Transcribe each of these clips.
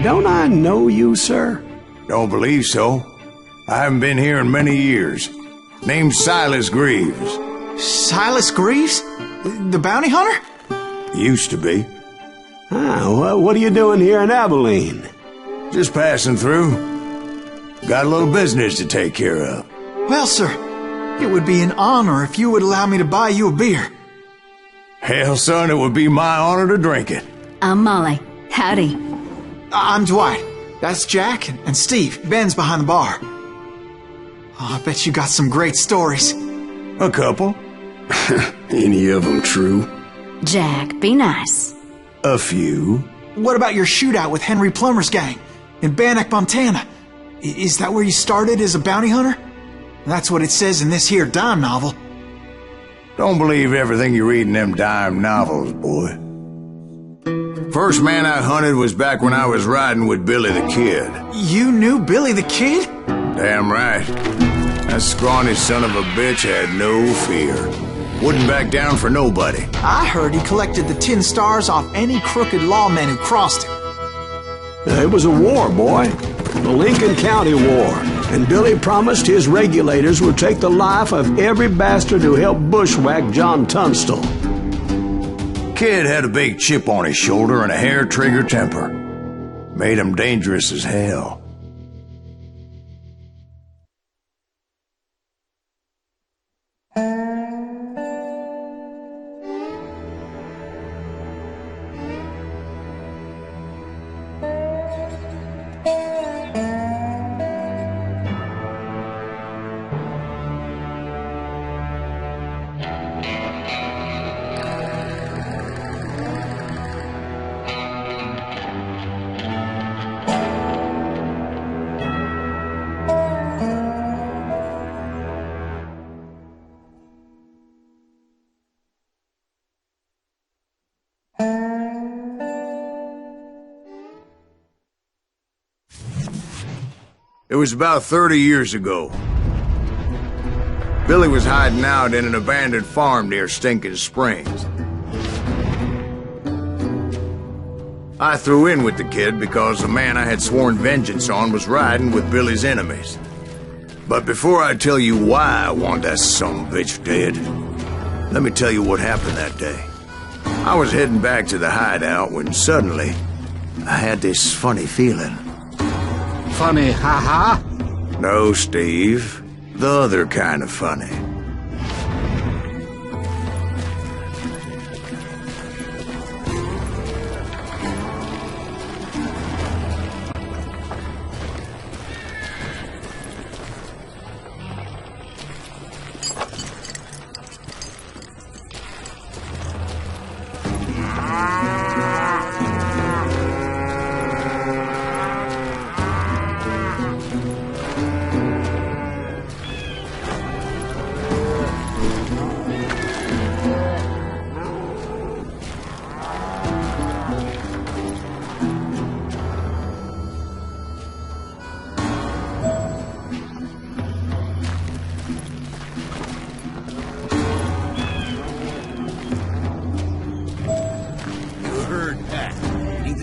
Don't I know you, sir? Don't believe so. I haven't been here in many years. Name's Silas Greaves. Silas Greaves? The bounty hunter? Used to be. What are you doing here in Abilene? Just passing through. Got a little business to take care of. Well, sir, it would be an honor if you would allow me to buy you a beer. Hell, son, it would be my honor to drink it. I'm Molly. Howdy. I'm Dwight. That's Jack and Steve. Ben's behind the bar. Oh, I bet you got some great stories. A couple. Any of them true? Jack, be nice. A few. What about your shootout with Henry Plummer's gang in Bannock, Montana? Is that where you started as a bounty hunter? That's what it says in this here dime novel. Don't believe everything you read in them dime novels, boy. First man I hunted was back when I was riding with Billy the Kid. You knew Billy the Kid? Damn right. That scrawny son of a bitch had no fear. Wouldn't back down for nobody. I heard he collected the 10 stars off any crooked lawman who crossed him. It was a war, boy. The Lincoln County War. And Billy promised his regulators would take the life of every bastard who helped bushwhack John Tunstall. Kid had a big chip on his shoulder and a hair-trigger temper. Made him dangerous as hell. It was about 30 years ago. Billy was hiding out in an abandoned farm near Stinking Springs. I threw in with the kid because the man I had sworn vengeance on was riding with Billy's enemies. But before I tell you why I want that sumbitch dead, let me tell you what happened that day. I was heading back to the hideout when suddenly I had this funny feeling. Funny, haha? No, Steve. The other kind of funny.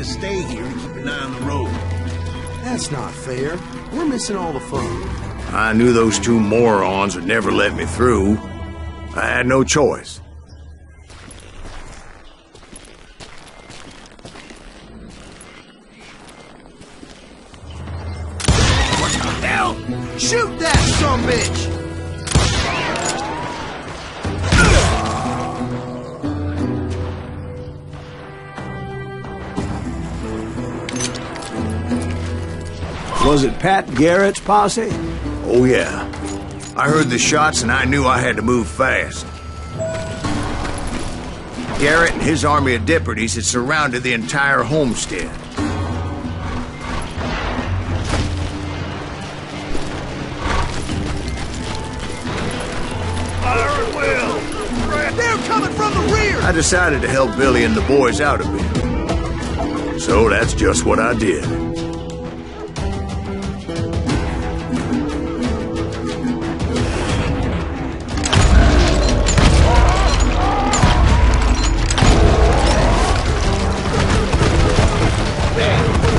Stay here and keep an eye on the road. That's not fair. We're missing all the fun. I knew those two morons would never let me through. I had no choice. What the hell? Shoot that sumbitch! Was it Pat Garrett's posse? Oh, yeah. I heard the shots and I knew I had to move fast. Garrett and his army of deputies had surrounded the entire homestead. Fire at will! They're coming from the rear! I decided to help Billy and the boys out a bit. So that's just what I did.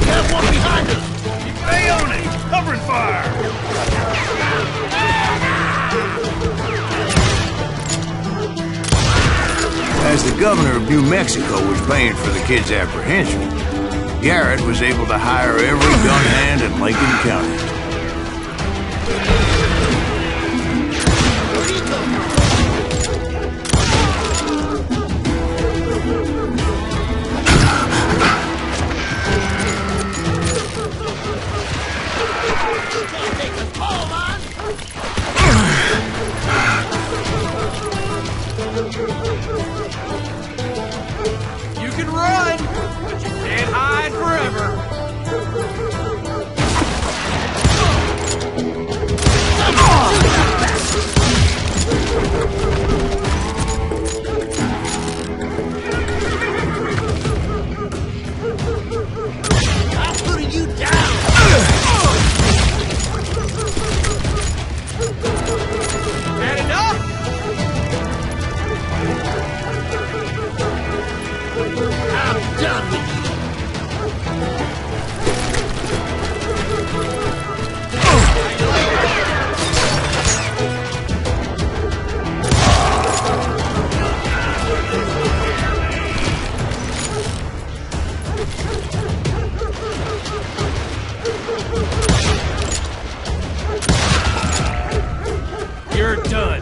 That one As the governor of New Mexico was paying for the kid's apprehension, Garrett was able to hire every gun hand in Lincoln County. You can run, but you can't hide forever. I'm putting you down. Had enough? I'm done with you. You're done.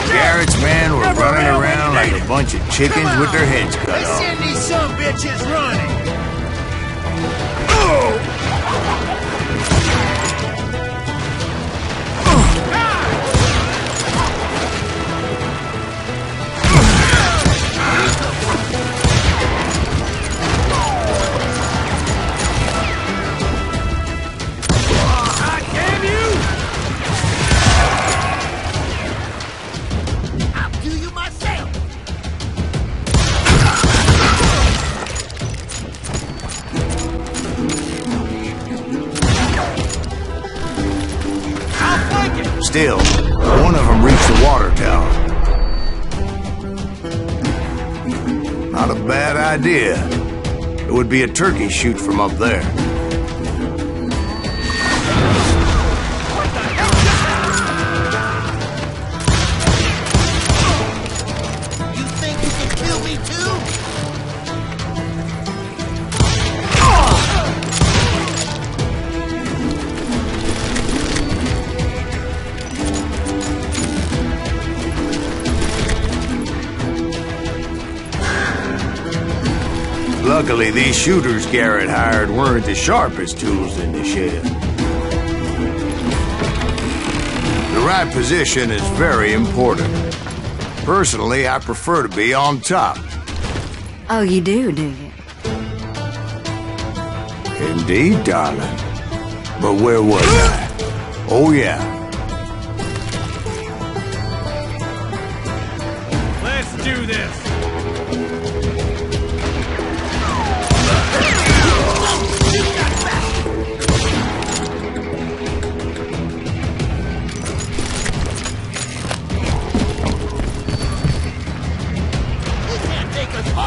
Garrett's men were running around like a bunch of chickens with their heads cut off. Send these some bitches running. Still, one of them reached the water tower. Not a bad idea. It would be a turkey shoot from up there. You think you can kill me too? Luckily, these shooters Garrett hired weren't the sharpest tools in the shed. The right position is very important. Personally, I prefer to be on top. Oh, you do you? Indeed, darling. But where was I? Oh, yeah. Let's do this.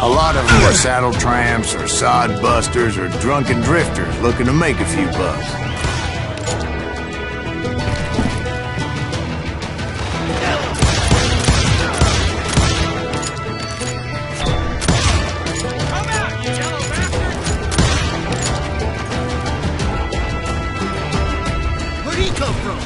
A lot of them were saddle tramps or sod busters or drunken drifters looking to make a few bucks. Where'd he come from?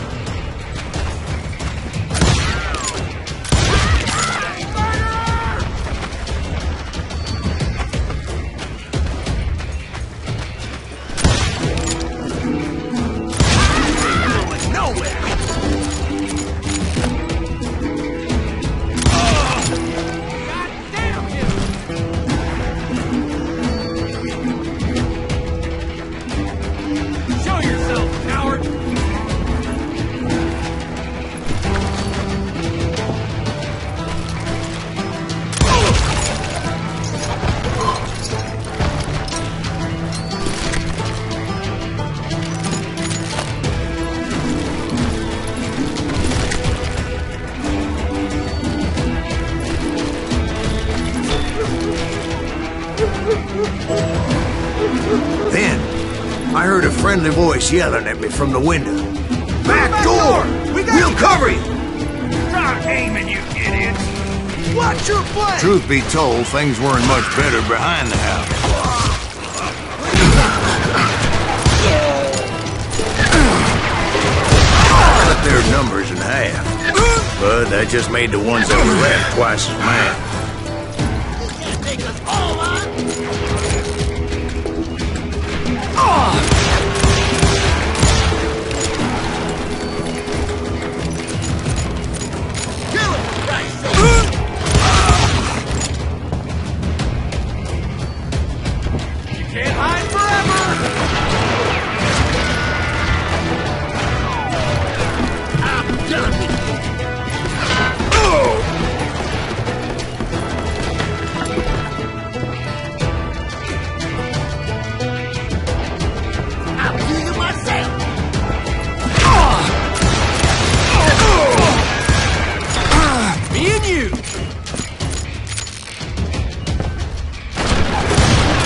Then, I heard a friendly voice yelling at me from the window. Back door! We'll cover you! Stop aiming, you idiot! Watch your play! Truth be told, things weren't much better behind the house. Cut their numbers in half. But that just made the ones that were left twice as mad. Can't take us all on! Kill him, for Christ's sake! You can't hide forever! I'm done with you! I'll do you myself! Me and you!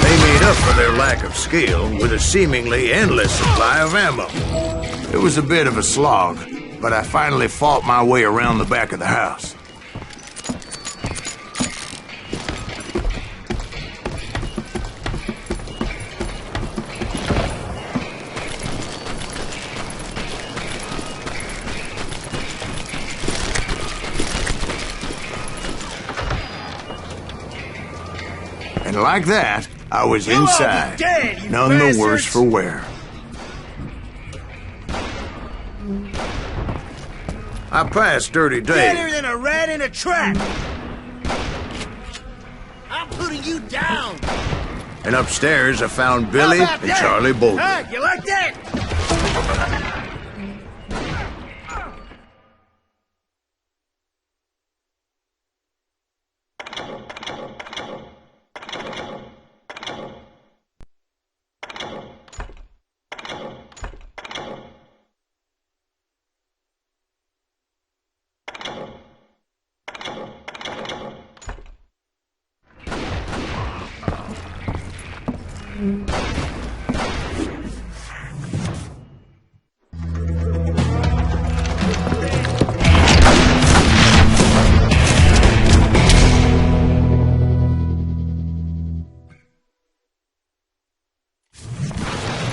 They made up for their lack of skill with a seemingly endless supply of ammo. It was a bit of a slog, but I finally fought my way around the back of the house. And like that, I was You'll all be inside, dead, you none the worse bastards! for wear. I passed Dirty Better Dave. than a rat in a trap! I'm putting you down! And upstairs I found Billy How about and that? Charlie Bolton. Huh, you like that?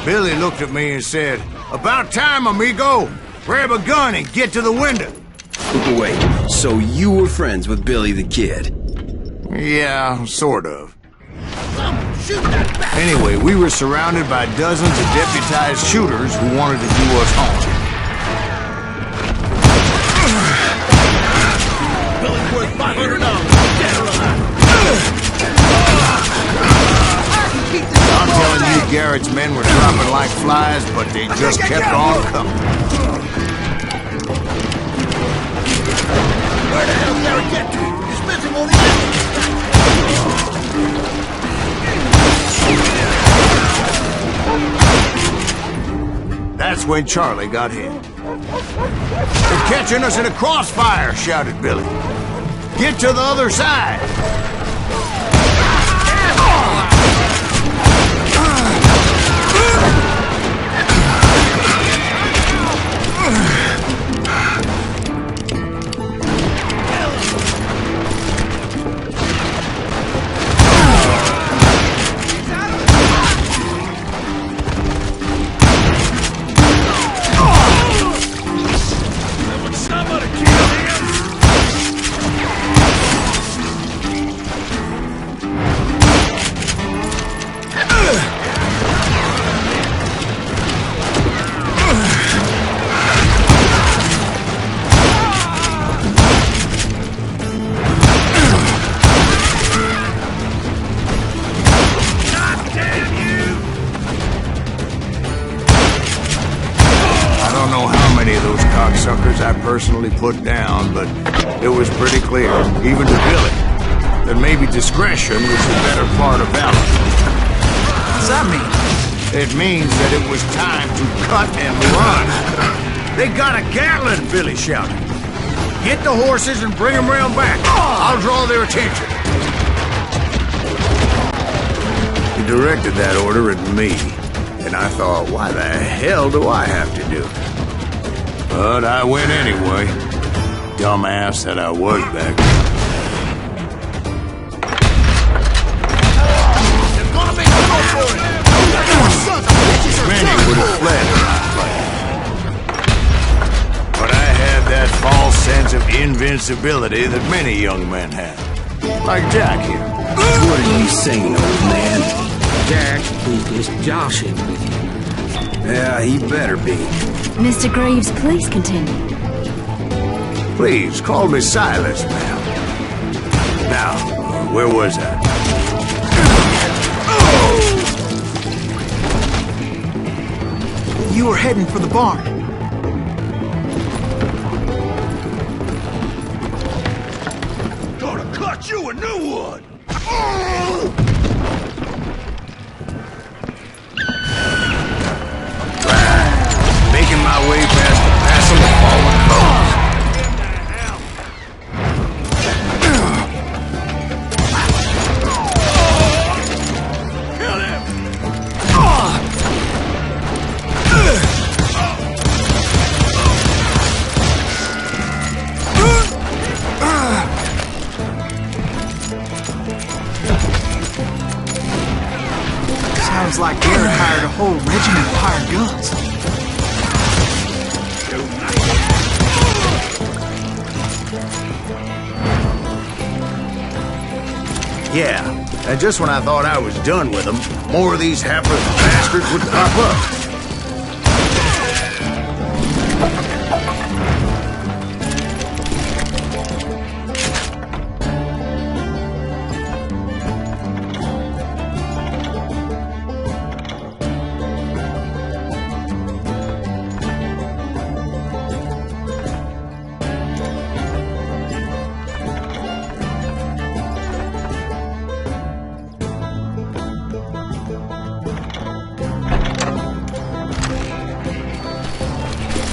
Billy looked at me and said, "About time, amigo. Grab a gun and get to the window." Wait, so you were friends with Billy the Kid? Yeah, sort of. Shoot that bastard! Anyway, we were surrounded by dozens of deputized shooters who wanted to do us harm. Billy's worth $500. Dead or alive. I'm telling you, Garrett's men were dropping like flies, but they just kept on coming. Where the hell did Garrett get to? He's missing all these... That's when Charlie got hit. "They're catching us in a crossfire," shouted Billy. "Get to the other side." suckers I personally put down, but it was pretty clear, even to Billy, that maybe discretion was the better part of valor. What's that mean? It means that it was time to cut and run. They got a Gatlin, Billy shouted. Get the horses and bring them round back. I'll draw their attention. He directed that order at me, and I thought, why the hell do I have to do it? But I went anyway. Dumbass that I was back then. They're gonna make a go for it! Sons of bitches are Many would have fled in my place. But I had that false sense of invincibility that many young men have. Like Jack here. What are you saying, old man? Jack, he's just joshing with you. Yeah, he better be. Mr. Graves, please continue. Please, call me Silas, ma'am. Now, where was I? You were heading for the barn. gonna cut you a new one! Making my way past the passing of fallen cars. Kill him! Sounds like Garrett hired a whole regiment of hired guns. Yeah, and just when I thought I was done with them, more of these hapless bastards would pop up.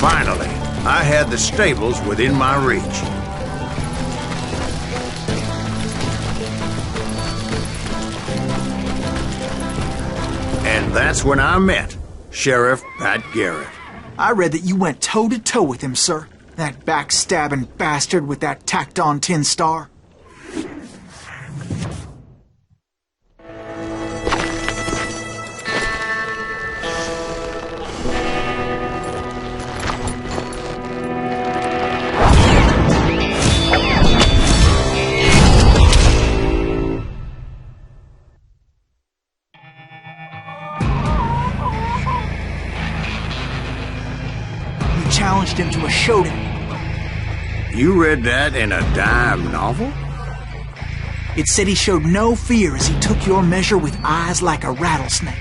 Finally, I had the stables within my reach. And that's when I met Sheriff Pat Garrett. I read that you went toe-to-toe with him, sir. That backstabbing bastard with that tacked-on tin star. Challenged him to a showdown. You read that in a dime novel? It said he showed no fear as he took your measure with eyes like a rattlesnake.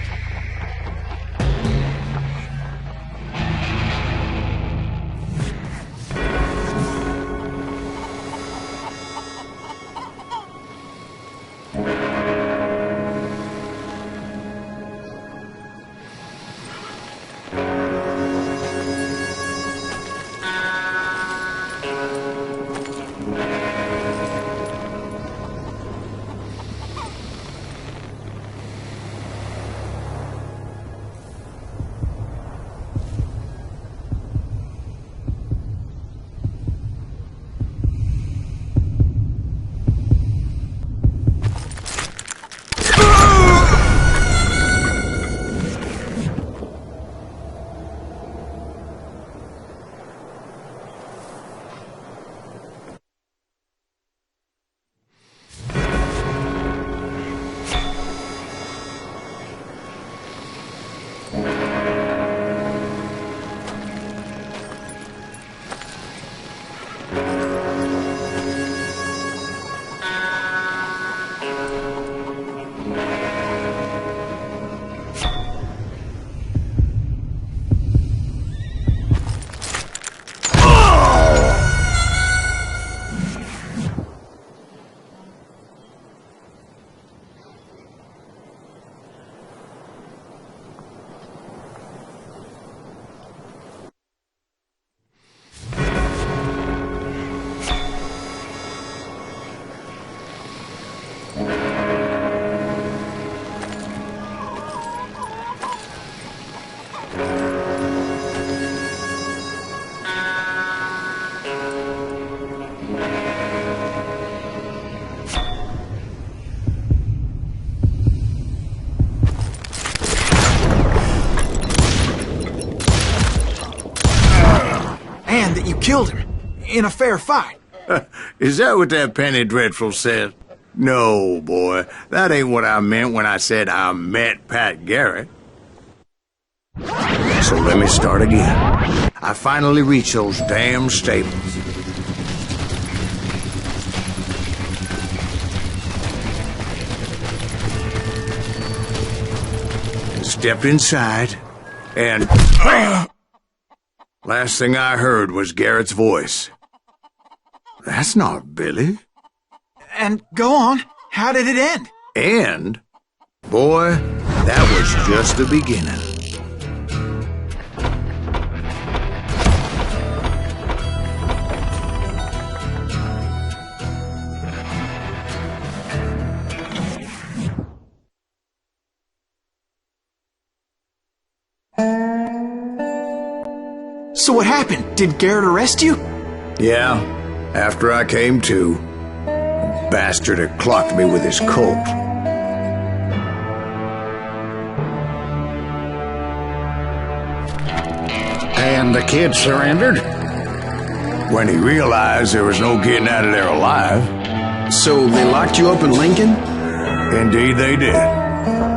you killed him. In a fair fight. Is that what that Penny Dreadful said? No, boy. That ain't what I meant when I said I met Pat Garrett. So let me start again. I finally reached those damn stables. Stepped inside, and last thing I heard was Garrett's voice. That's not Billy. And go on. How did it end? And, boy, that was just the beginning. So what happened? Did Garrett arrest you? Yeah, after I came to, the bastard had clocked me with his Colt. And the kid surrendered? When he realized there was no getting out of there alive. So they locked you up in Lincoln? Indeed they did.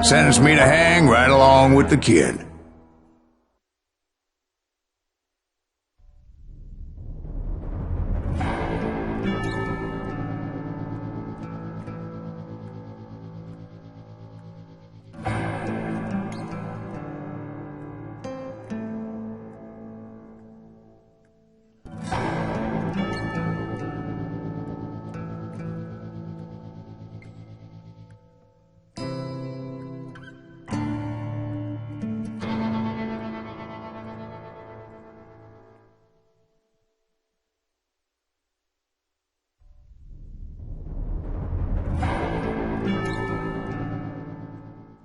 Sentenced me to hang right along with the kid.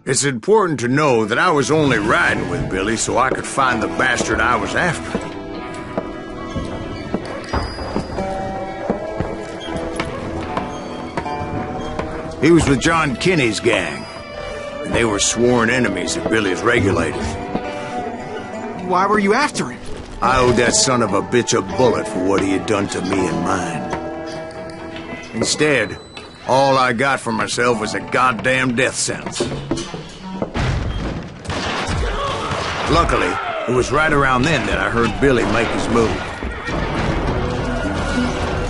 It's important to know that I was only riding with Billy so I could find the bastard I was after. He was with John Kinney's gang, and they were sworn enemies of Billy's regulators. Why were you after him? I owed that son of a bitch a bullet for what he had done to me and mine. Instead, all I got for myself was a goddamn death sentence. Luckily, it was right around then that I heard Billy make his move.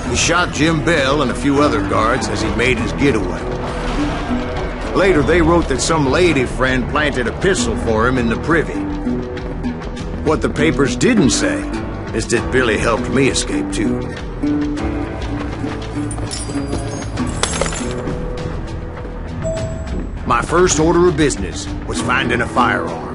He shot Jim Bell and a few other guards as he made his getaway. Later, they wrote that some lady friend planted a pistol for him in the privy. What the papers didn't say is that Billy helped me escape, too. My first order of business was finding a firearm.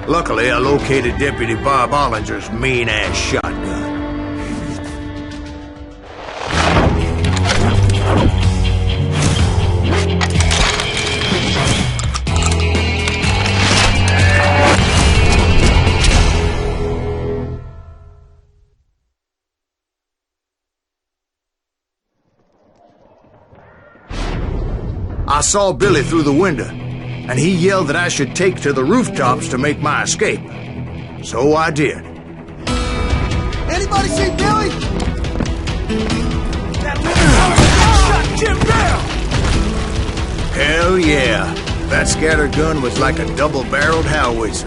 Luckily, I located Deputy Bob Ollinger's mean-ass shotgun. I saw Billy through the window, and he yelled that I should take to the rooftops to make my escape. So I did. Anybody see Billy? Shot Jim Bell! Hell yeah. That scatter gun was like a double-barreled howitzer.